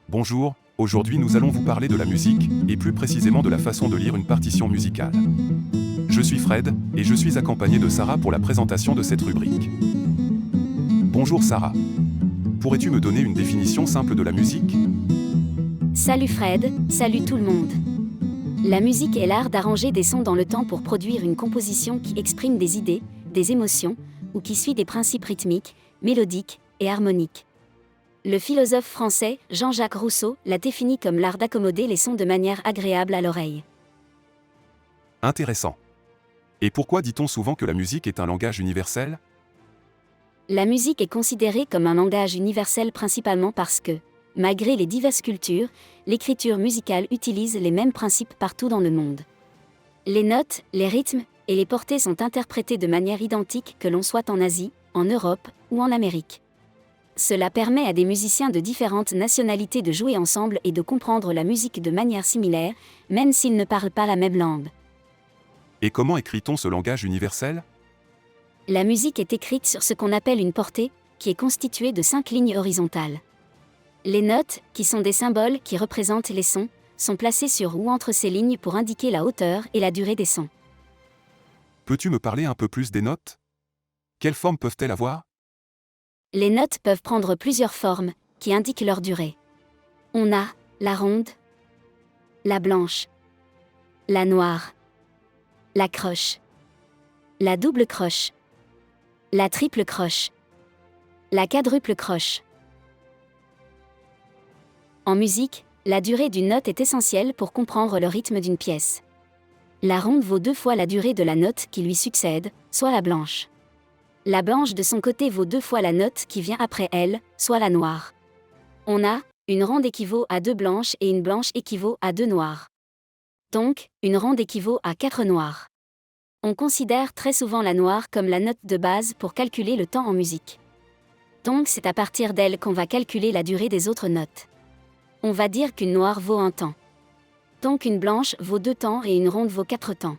Bonjour, aujourd'hui nous allons vous parler de la musique, et plus précisément de la façon de lire une partition musicale. Je suis Fred, et je suis accompagné de Sarah pour la présentation de cette rubrique. Bonjour Sarah. Pourrais-tu me donner une définition simple de la musique ? Salut Fred, salut tout le monde. La musique est l'art d'arranger des sons dans le temps pour produire une composition qui exprime des idées, des émotions, ou qui suit des principes rythmiques, mélodiques et harmoniques. Le philosophe français Jean-Jacques Rousseau l'a défini comme l'art d'accommoder les sons de manière agréable à l'oreille. Intéressant. Et pourquoi dit-on souvent que la musique est un langage universel ? La musique est considérée comme un langage universel principalement parce que, malgré les diverses cultures, l'écriture musicale utilise les mêmes principes partout dans le monde. Les notes, les rythmes et les portées sont interprétés de manière identique que l'on soit en Asie, en Europe ou en Amérique. Cela permet à des musiciens de différentes nationalités de jouer ensemble et de comprendre la musique de manière similaire, même s'ils ne parlent pas la même langue. Et comment écrit-on ce langage universel ? La musique est écrite sur ce qu'on appelle une portée, qui est constituée de 5 lignes horizontales. Les notes, qui sont des symboles qui représentent les sons, sont placées sur ou entre ces lignes pour indiquer la hauteur et la durée des sons. Peux-tu me parler un peu plus des notes ? Quelle forme peuvent-elles avoir ? Les notes peuvent prendre plusieurs formes, qui indiquent leur durée. On a la ronde, la blanche, la noire, la croche, la double croche, la triple croche, la quadruple croche. En musique, la durée d'une note est essentielle pour comprendre le rythme d'une pièce. La ronde vaut 2 fois la durée de la note qui lui succède, soit la blanche. La blanche de son côté vaut 2 fois la note qui vient après elle, soit la noire. On a, une ronde équivaut à 2 blanches et une blanche équivaut à 2 noires. Donc, une ronde équivaut à 4 noires. On considère très souvent la noire comme la note de base pour calculer le temps en musique. Donc c'est à partir d'elle qu'on va calculer la durée des autres notes. On va dire qu'une noire vaut 1 temps. Donc une blanche vaut 2 temps et une ronde vaut 4 temps.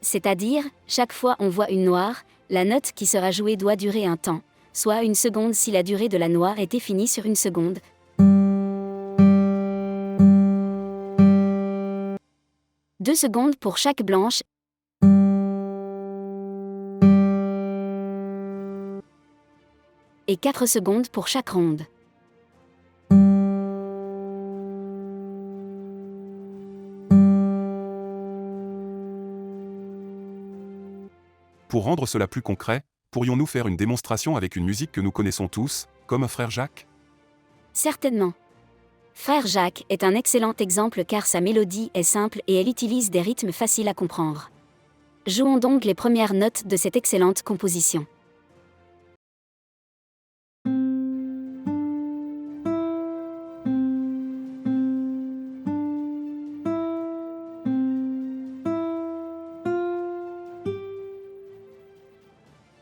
C'est-à-dire, chaque fois on voit une noire, la note qui sera jouée doit durer 1 temps, soit 1 seconde si la durée de la noire est définie sur 1 seconde. 2 secondes pour chaque blanche. Et 4 secondes pour chaque ronde. Pour rendre cela plus concret, pourrions-nous faire une démonstration avec une musique que nous connaissons tous, comme Frère Jacques ? Certainement. Frère Jacques est un excellent exemple car sa mélodie est simple et elle utilise des rythmes faciles à comprendre. Jouons donc les premières notes de cette excellente composition.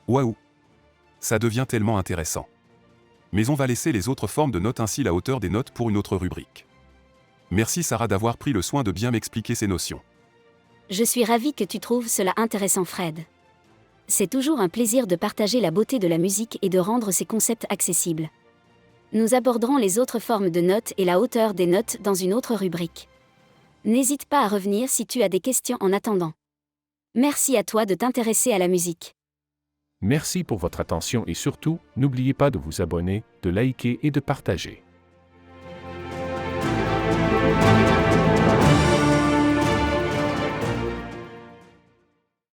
Waouh ! Ça devient tellement intéressant. Mais on va laisser les autres formes de notes ainsi la hauteur des notes pour une autre rubrique. Merci Sarah d'avoir pris le soin de bien m'expliquer ces notions. Je suis ravie que tu trouves cela intéressant Fred. C'est toujours un plaisir de partager la beauté de la musique et de rendre ces concepts accessibles. Nous aborderons les autres formes de notes et la hauteur des notes dans une autre rubrique. N'hésite pas à revenir si tu as des questions en attendant. Merci à toi de t'intéresser à la musique. Merci pour votre attention et surtout, n'oubliez pas de vous abonner, de liker et de partager.